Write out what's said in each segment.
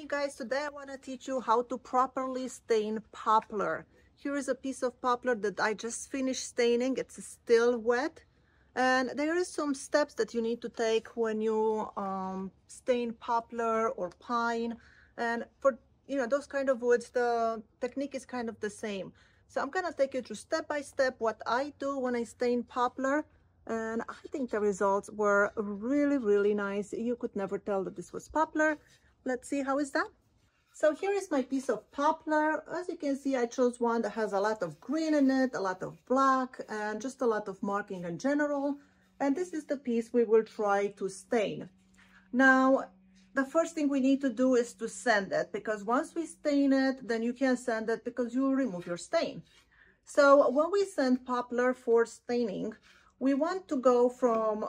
guys, today I want to teach you how to properly stain poplar. Here is a piece of poplar that I just finished staining. It's still wet, and there is some steps that you need to take when you stain poplar or pine. And for those kind of woods, the technique is kind of the same. So I'm gonna take you through step by step what I do when I stain poplar, and I think the results were really nice. You could never tell that this was poplar. Let's see how is that. So here is my piece of poplar. As you can see, I chose one that has a lot of green in it, a lot of black, and just a lot of marking in general. And this is the piece we will try to stain. Now, the first thing we need to do is to sand it, because once we stain it, then you can sand it because you will remove your stain. So when we sand poplar for staining, we want to go from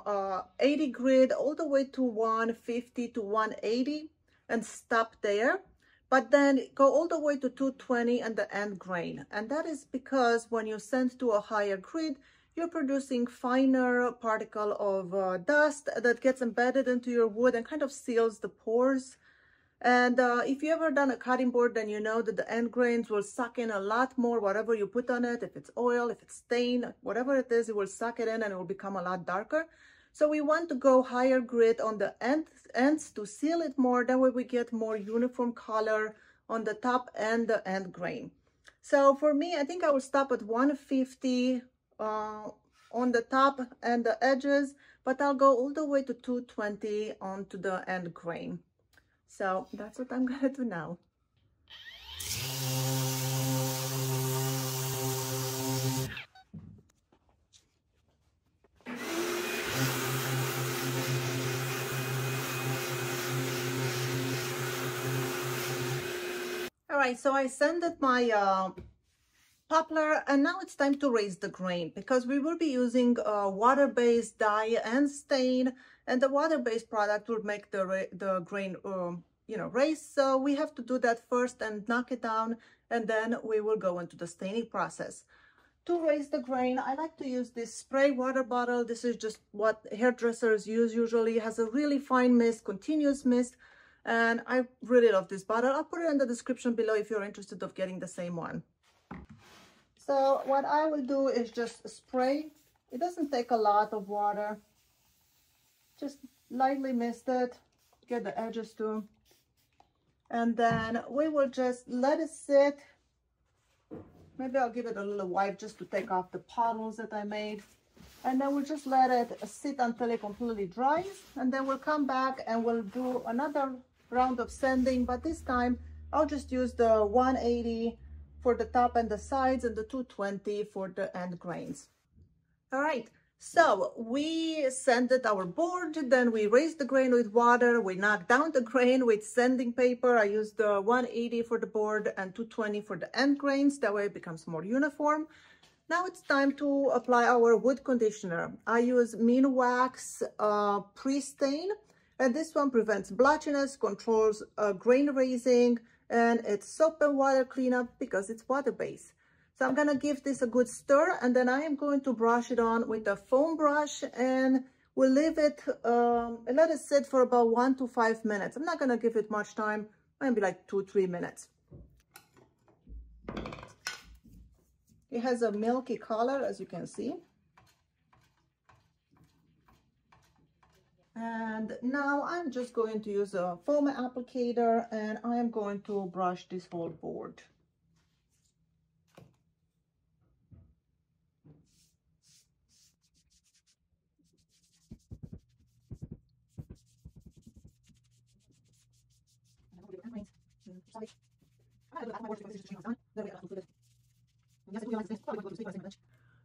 80 grit all the way to 150 to 180 and stop there, but then go all the way to 220 and the end grain. And that is because when you sand to a higher grit, you're producing finer particle of dust that gets embedded into your wood and kind of seals the pores. And if you ever done a cutting board, then you know that the end grains will suck in a lot more whatever you put on it. If it's oil, if it's stain, whatever it is, it will suck it in and it will become a lot darker. So we want to go higher grit on the ends to seal it more. That way we get more uniform color on the top and the end grain. So for me, I think I will stop at 150 on the top and the edges, but I'll go all the way to 220 onto the end grain. So that's what I'm gonna do now. All right, so I sanded my poplar, and now it's time to raise the grain, because we will be using water-based dye and stain, and the water-based product will make the grain raise. So we have to do that first and knock it down, and then we will go into the staining process. To raise the grain, I like to use this spray water bottle. This is just what hairdressers use usually. It has a really fine mist, continuous mist, and I really love this bottle. I'll put it in the description below if you're interested of getting the same one. So what I will do is just spray. It doesn't take a lot of water. Just lightly mist it, get the edges too. And then we will just let it sit. Maybe I'll give it a little wipe just to take off the puddles that I made. And then we'll just let it sit until it completely dries. And then we'll come back and we'll do another round of sanding. But this time I'll just use the 180 for the top and the sides and the 220 for the end grains. All right, so we sanded our board, then we raised the grain with water, we knocked down the grain with sanding paper. I used the 180 for the board and 220 for the end grains. That way it becomes more uniform. Now it's time to apply our wood conditioner. I use Minwax pre-stain, and this one prevents blotchiness, controls grain raising, and it's soap and water cleanup because it's water-based. So I'm gonna give this a good stir, and then I am going to brush it on with a foam brush, and we'll leave it, let it sit for about 1 to 5 minutes. I'm not gonna give it much time, maybe like 2-3 minutes. It has a milky color, as you can see. And now I'm just going to use a foam applicator, and I am going to brush this whole board.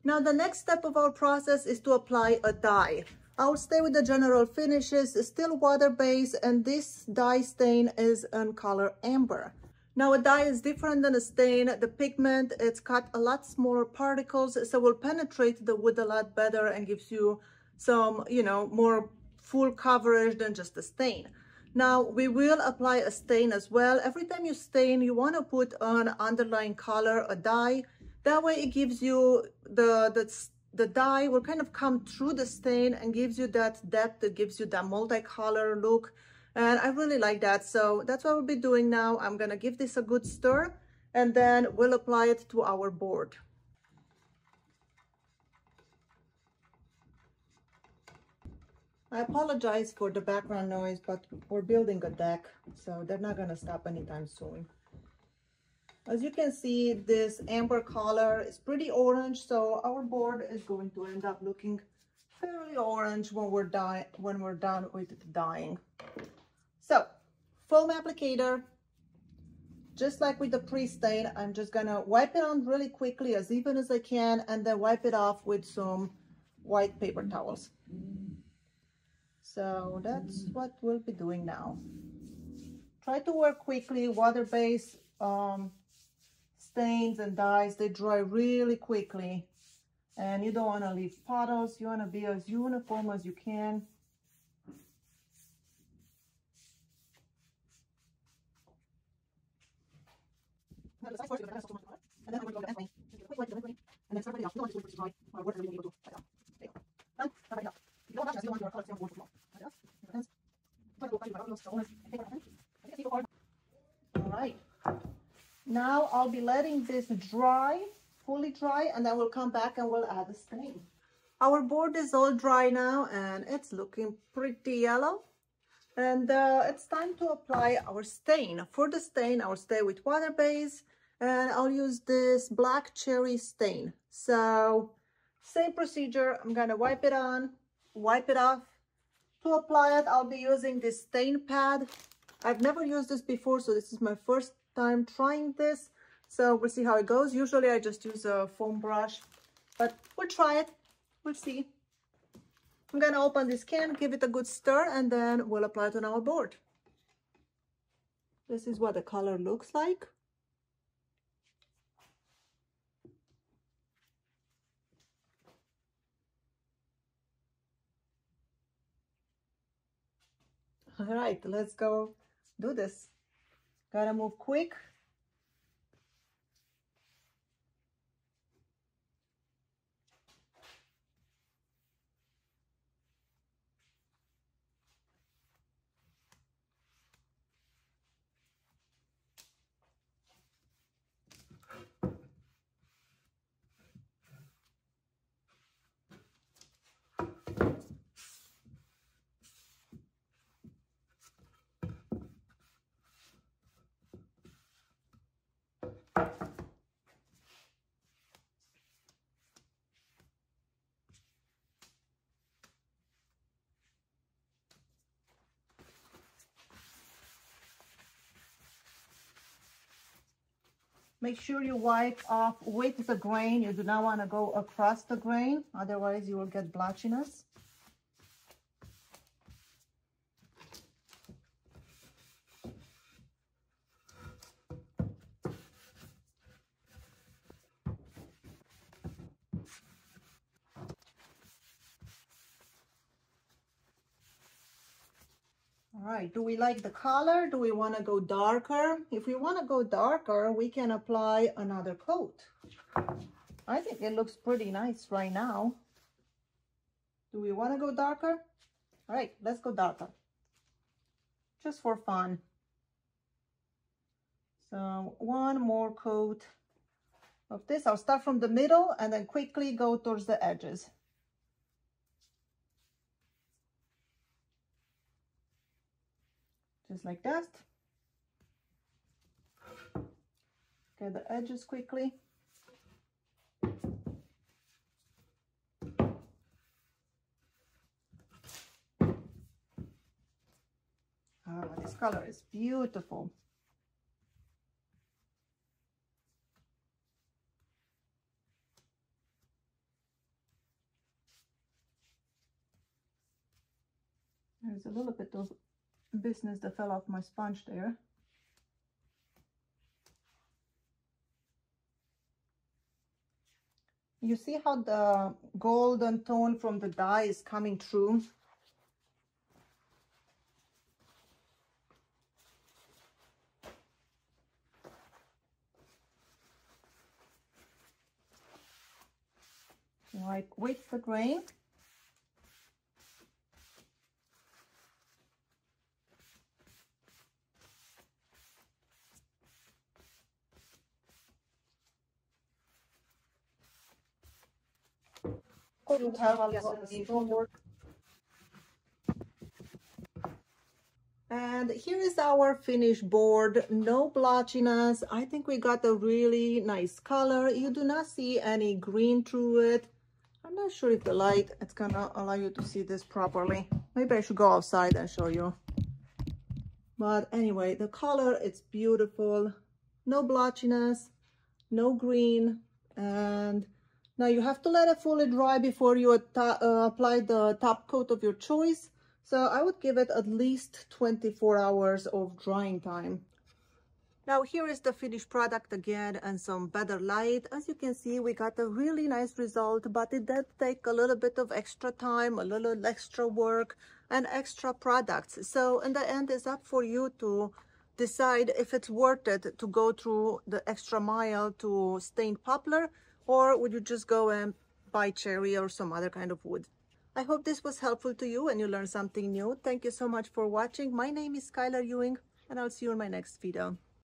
Now the next step of our process is to apply a dye. I'll stay with the general finishes, still water-based, and this dye stain is in color amber. Now a dye is different than a stain. The pigment, it's got a lot smaller particles, so will penetrate the wood a lot better and gives you some, more full coverage than just a stain. Now we will apply a stain as well. Every time you stain, you want to put an underlying color, a dye. That way it gives you the dye will kind of come through the stain and gives you that depth, it gives you that multicolor look. And I really like that. So that's what we'll be doing now. I'm gonna give this a good stir and then we'll apply it to our board. I apologize for the background noise, but we're building a deck, so they're not gonna stop anytime soon. As you can see, this amber color is pretty orange, so our board is going to end up looking fairly orange when we're done with the dyeing. So, foam applicator, just like with the pre-stain, I'm just gonna wipe it on really quickly, as even as I can, and then wipe it off with some white paper towels. So that's what we'll be doing now. Try to work quickly. Water-based stains and dyes, they dry really quickly, and you don't want to leave puddles. You want to be as uniform as you can. All right. Now I'll be letting this dry, fully dry, and then we'll come back and we'll add the stain. Our board is all dry now and it's looking pretty yellow. And it's time to apply our stain. For the stain, I'll stay with water base and I'll use this black cherry stain. So same procedure, I'm gonna wipe it on, wipe it off. To apply it, I'll be using this stain pad. I've never used this before, so this is my first time trying this. So we'll see how it goes. Usually I just use a foam brush, but we'll try it. We'll see. I'm gonna open this can, give it a good stir, and then we'll apply it on our board. This is what the color looks like. All right, let's go do this. Gotta move quick. Make sure you wipe off with the grain. You do not want to go across the grain, otherwise you will get blotchiness. All right, do we like the color? Do we want to go darker? If we want to go darker, we can apply another coat. I think it looks pretty nice right now. Do we want to go darker? All right, let's go darker. Just for fun. So one more coat of this. I'll start from the middle and then quickly go towards the edges. Just like that. Get the edges quickly. Oh, this color is beautiful. There's a little bit of business that fell off my sponge there. You see how the golden tone from the dye is coming through? Like with the grain. you have a lot. And here is our finished board. No blotchiness. I think we got a really nice color. You do not see any green through it. I'm not sure if the light it's gonna allow you to see this properly. Maybe I should go outside and show you. But anyway, the color, it's beautiful. No blotchiness, no green. And now you have to let it fully dry before you apply the top coat of your choice. So I would give it at least 24 hours of drying time. Now here is the finished product again and some better light. As you can see, we got a really nice result, but it did take a little bit of extra time, a little extra work and extra products. So in the end, it's up for you to decide if it's worth it to go through the extra mile to stain poplar, or would you just go and buy cherry or some other kind of wood. I hope this was helpful to you and you learned something new. Thank you so much for watching. My name is Skylar Ewing and I'll see you in my next video.